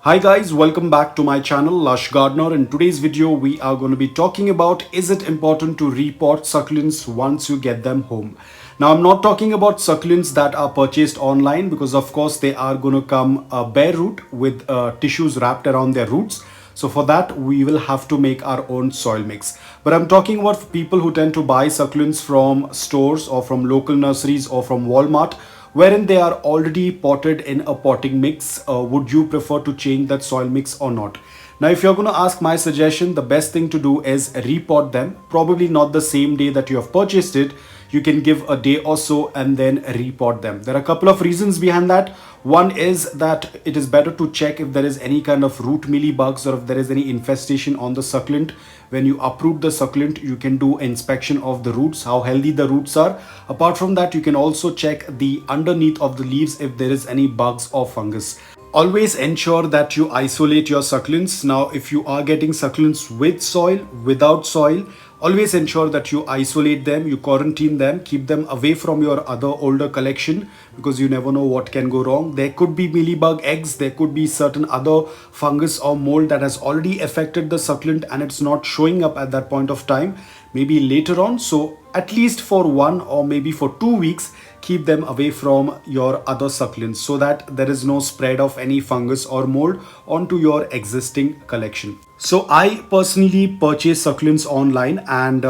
Hi guys, welcome back to my channel Lush Gardener. In today's video we are going to be talking about, is it important to repot succulents once you get them home. Now I'm not talking about succulents that are purchased online, because of course they are going to come bare root with tissues wrapped around their roots. So for that we will have to make our own soil mix. But I'm talking about people who tend to buy succulents from stores or from local nurseries or from Walmart, wherein they are already potted in a potting mix. Would you prefer to change that soil mix or not? Now, if you're going to ask my suggestion, the best thing to do is repot them. Probably not the same day that you have purchased it. You can give a day or so and then repot them. There are a couple of reasons behind that. One is that it is better to check if there is any kind of root mealybugs or if there is any infestation on the succulent. When you uproot the succulent, you can do inspection of the roots, how healthy the roots are. Apart from that, you can also check the underneath of the leaves if there is any bugs or fungus. Always ensure that you isolate your succulents. Now, if you are getting succulents with soil, without soil, always ensure that you isolate them, you quarantine them, keep them away from your other older collection, because you never know what can go wrong. There could be mealybug eggs, there could be certain other fungus or mold that has already affected the succulent and it's not showing up at that point of time, maybe later on. So at least for 1 or maybe for 2 weeks, keep them away from your other succulents so that there is no spread of any fungus or mold onto your existing collection. So I personally purchase succulents online, and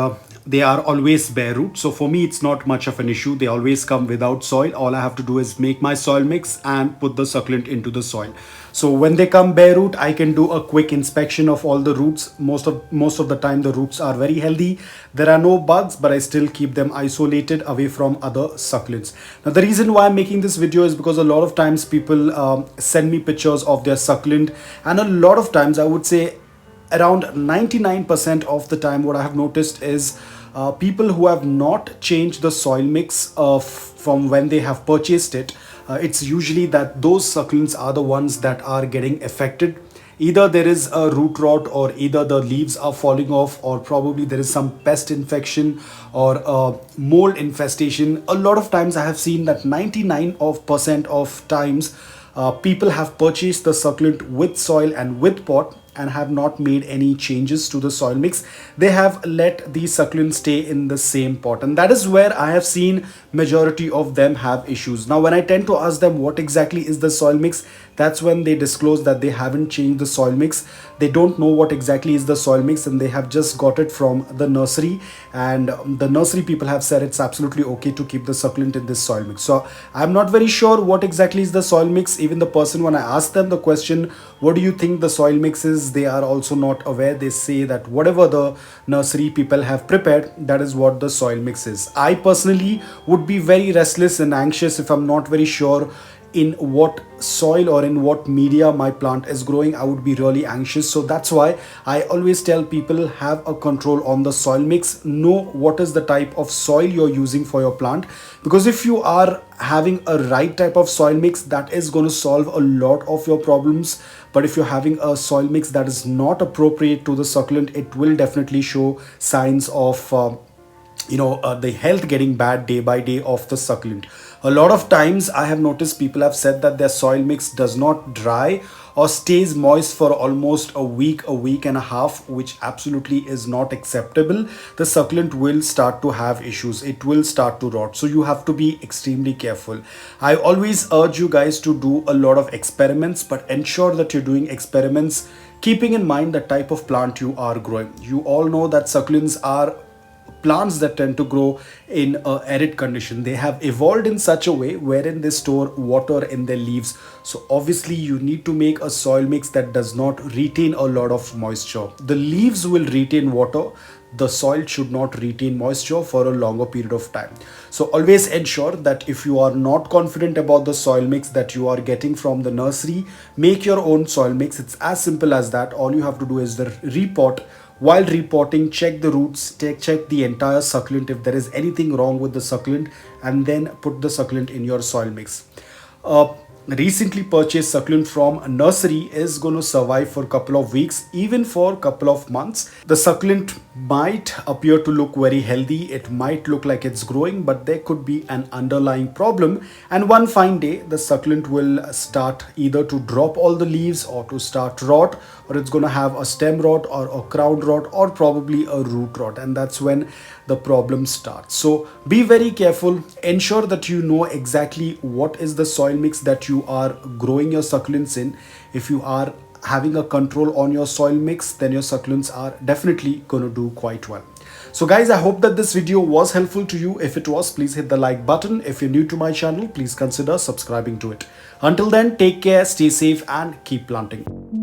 they are always bare root. So for me, it's not much of an issue. They always come without soil. All I have to do is make my soil mix and put the succulent into the soil. So when they come bare root, I can do a quick inspection of all the roots. Most of the time the roots are very healthy. There are no bugs, but I still keep them isolated away from other succulents. Now the reason why I'm making this video is because a lot of times people send me pictures of their succulent, and a lot of times, I would say around 99% of the time, what I have noticed is people who have not changed the soil mix from when they have purchased it. It's usually that those succulents are the ones that are getting affected. Either there is a root rot, or either the leaves are falling off, or probably there is some pest infection or mold infestation. A lot of times I have seen that 99% of times people have purchased the succulent with soil and with pot and have not made any changes to the soil mix. They have let the succulent stay in the same pot, and that is where I have seen majority of them have issues. Now when I tend to ask them what exactly is the soil mix, that's when they disclose that they haven't changed the soil mix. They don't know what exactly is the soil mix, and they have just got it from the nursery, and the nursery people have said it's absolutely okay to keep the succulent in this soil mix. So I'm not very sure what exactly is the soil mix. Even the person, when I ask them the question, what do you think the soil mix is, they are also not aware. They say that whatever the nursery people have prepared, that is what the soil mix is. I personally would be very restless and anxious if I'm not very sure in what soil or in what media my plant is growing. I would be really anxious. So that's why I always tell people, have a control on the soil mix. Know what is the type of soil you're using for your plant, because if you are having a right type of soil mix, that is going to solve a lot of your problems. But if you're having a soil mix that is not appropriate to the succulent, it will definitely show signs of the health getting bad day by day of the succulent. A lot of times I have noticed people have said that their soil mix does not dry or stays moist for almost a week and a half, which absolutely is not acceptable. The succulent will start to have issues. It will start to rot. So you have to be extremely careful. I always urge you guys to do a lot of experiments, but ensure that you're doing experiments keeping in mind the type of plant you are growing. You all know that succulents are plants that tend to grow in arid condition. They have evolved in such a way wherein they store water in their leaves. So obviously you need to make a soil mix that does not retain a lot of moisture. The leaves will retain water. The soil should not retain moisture for a longer period of time. So always ensure that if you are not confident about the soil mix that you are getting from the nursery, make your own soil mix. It's as simple as that. All you have to do is the repot. While repotting, check the roots, check the entire succulent if there is anything wrong with the succulent, and then put the succulent in your soil mix. recently purchased succulent from a nursery is going to survive for a couple of weeks, even for a couple of months. The succulent might appear to look very healthy, it might look like it's growing, but there could be an underlying problem, and one fine day the succulent will start either to drop all the leaves or to start rot, or it's going to have a stem rot or a crown rot or probably a root rot, and that's when the problem starts. So be very careful, ensure that you know exactly what is the soil mix that you are growing your succulents in. If you are having a control on your soil mix, then your succulents are definitely going to do quite well. So guys, I hope that this video was helpful to you. If it was, please hit the like button. If you're new to my channel, please consider subscribing to it. Until then, take care, stay safe and keep planting.